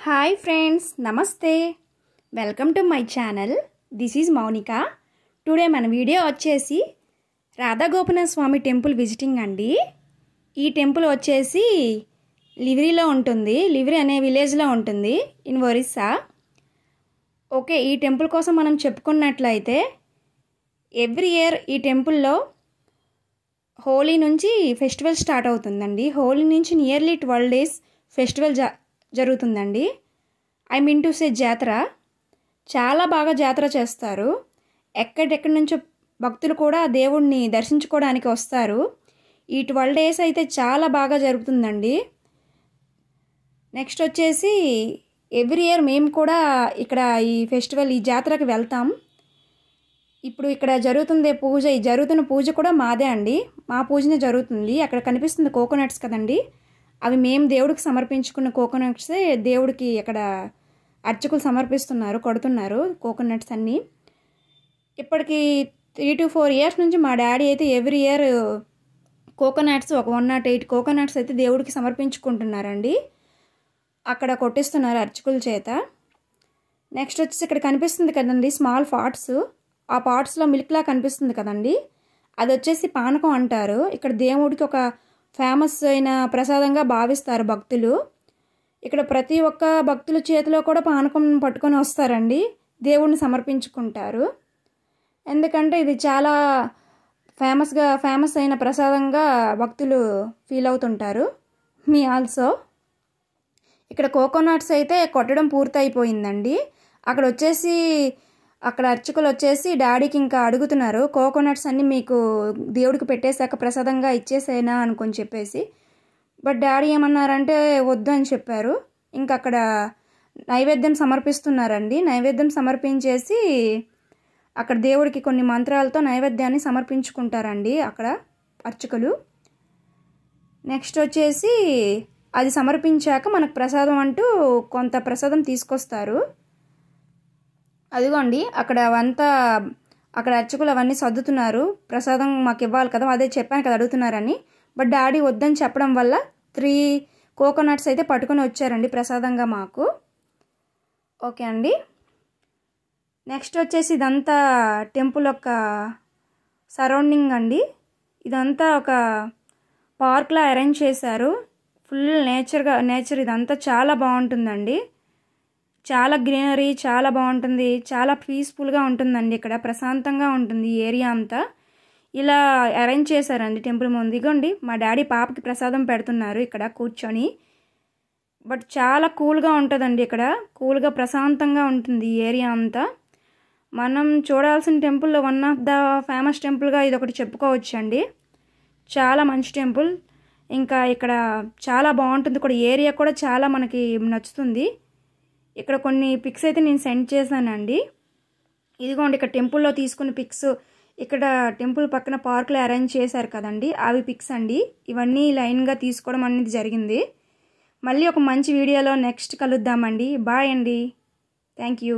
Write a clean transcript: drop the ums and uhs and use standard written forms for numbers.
Hi friends, నమస్తే. Welcome to my channel. This is Mounika. Today మన video వచ్చేసి రాధాగోపనాథ స్వామి temple visiting అండి. ఈ టెంపుల్ వచ్చేసి లివ్రీలో ఉంటుంది. లివ్రీ అనే విలేజ్లో ఉంటుంది ఇన్ ఒరిస్సా. ఓకే, ఈ టెంపుల్ కోసం మనం చెప్పుకున్నట్లయితే ఎవ్రీ ఇయర్ ఈ టెంపుల్లో హోలీ నుంచి ఫెస్టివల్ స్టార్ట్ అవుతుందండి. హోలీ నుంచి నియర్లీ 12 days ఫెస్టివల్ జరుగుతుందండి. ఐ మీన్ టు సే జాతర. చాలా బాగా జాతర చేస్తారు. ఎక్కడెక్కడి నుంచో భక్తులు కూడా దేవుణ్ణి దర్శించుకోవడానికి వస్తారు. ఈ 12 days అయితే చాలా బాగా జరుగుతుందండి. నెక్స్ట్ వచ్చేసి ఎవ్రీ ఇయర్ మేము కూడా ఇక్కడ ఈ ఫెస్టివల్ ఈ జాతరకి వెళ్తాం. ఇప్పుడు ఇక్కడ జరుగుతుంది పూజ. ఈ జరుగుతున్న పూజ కూడా మాదే అండి. మా పూజనే జరుగుతుంది. అక్కడ కనిపిస్తుంది కోకోనట్స్ కదండి, అవి మేము దేవుడికి సమర్పించుకున్న కోకోనట్సే దేవుడికి అక్కడ అర్చకులు సమర్పిస్తున్నారు, కొడుతున్నారు కోకోనట్స్ అన్నీ. ఇప్పటికి 3 to 4 years నుంచి మా డాడీ అయితే ఎవ్రీ ఇయర్ కోకోనట్స్ ఒక 108 కోకోనట్స్ అయితే దేవుడికి సమర్పించుకుంటున్నారండి. అక్కడ కొట్టిస్తున్నారు అర్చకుల చేత. నెక్స్ట్ వచ్చేసి ఇక్కడ కనిపిస్తుంది కదండి స్మాల్ పాట్స్. ఆ పాట్స్లో మిల్క్లా కనిపిస్తుంది కదండి, అది వచ్చేసి పానకం అంటారు. ఇక్కడ దేవుడికి ఒక ఫేమస్ అయిన ప్రసాదంగా భావిస్తారు భక్తులు. ఇక్కడ ప్రతి ఒక్క భక్తుల చేతిలో కూడా పానకం పట్టుకొని వస్తారండి, దేవుడిని సమర్పించుకుంటారు. ఎందుకంటే ఇది చాలా ఫేమస్ అయిన ప్రసాదంగా భక్తులు ఫీల్ అవుతుంటారు. మీ ఆల్సో ఇక్కడ కోకోనట్స్ అయితే కొట్టడం పూర్తయిపోయిందండి. అక్కడ అర్చకులు వచ్చేసి డాడీకి ఇంకా అడుగుతున్నారు, కోకోనట్స్ అన్నీ మీకు దేవుడికి పెట్టేశాక ప్రసాదంగా ఇచ్చేసేనా అనుకొని చెప్పేసి. బట్ డాడీ ఏమన్నారంటే వద్దు అని చెప్పారు. ఇంకా అక్కడ నైవేద్యం సమర్పిస్తున్నారండి. నైవేద్యం సమర్పించేసి అక్కడ దేవుడికి కొన్ని మంత్రాలతో నైవేద్యాన్ని సమర్పించుకుంటారండి అక్కడ అర్చకులు. నెక్స్ట్ వచ్చేసి అది సమర్పించాక మనకు ప్రసాదం అంటూ కొంత ప్రసాదం తీసుకొస్తారు. అదిగోండి అక్కడ అర్చకులు అవన్నీ సర్దుతున్నారు. ప్రసాదం మాకు ఇవ్వాలి కదా, అదే చెప్పాను కదా అడుగుతున్నారని. బట్ డాడీ వద్దని చెప్పడం వల్ల 3 కోకోనట్స్ అయితే పట్టుకొని వచ్చారండి ప్రసాదంగా మాకు. ఓకే అండి. నెక్స్ట్ వచ్చేసి ఇదంతా టెంపుల్ యొక్క సరౌండింగ్ అండి. ఇదంతా ఒక పార్క్లా అరేంజ్ చేశారు. ఫుల్ నేచర్ ఇదంతా చాలా బాగుంటుందండి. చాలా గ్రీనరీ, చాలా బాగుంటుంది, చాలా పీస్ఫుల్గా ఉంటుందండి. ఇక్కడ ప్రశాంతంగా ఉంటుంది ఈ ఏరియా అంతా. ఇలా అరేంజ్ చేశారండి టెంపుల్ ముందు. ఇగోండి మా డాడీ పాపకి ప్రసాదం పెడుతున్నారు ఇక్కడ కూర్చొని. బట్ చాలా కూల్గా ఉంటుందండి ఇక్కడ. కూల్గా ప్రశాంతంగా ఉంటుంది ఈ ఏరియా అంతా. మనం చూడాల్సిన టెంపుల్లో వన్ ఆఫ్ ద ఫేమస్ టెంపుల్గా ఇది ఒకటి చెప్పుకోవచ్చు అండి. చాలా మంచి టెంపుల్. ఇంకా ఇక్కడ చాలా బాగుంటుంది కూడా. ఏరియా కూడా చాలా మనకి నచ్చుతుంది. ఇక్కడ కొన్ని పిక్స్ అయితే నేను సెండ్ చేశానండి. ఇదిగోండి ఇక్కడ టెంపుల్లో తీసుకున్న పిక్స్. ఇక్కడ టెంపుల్ పక్కన పార్క్లో అరేంజ్ చేశారు కదండి, అవి పిక్స్ అండి. ఇవన్నీ లైన్గా తీసుకోవడం అనేది జరిగింది. మళ్ళీ ఒక మంచి వీడియోలో నెక్స్ట్ కలుద్దామండి. బాయ్ అండి. Thank you.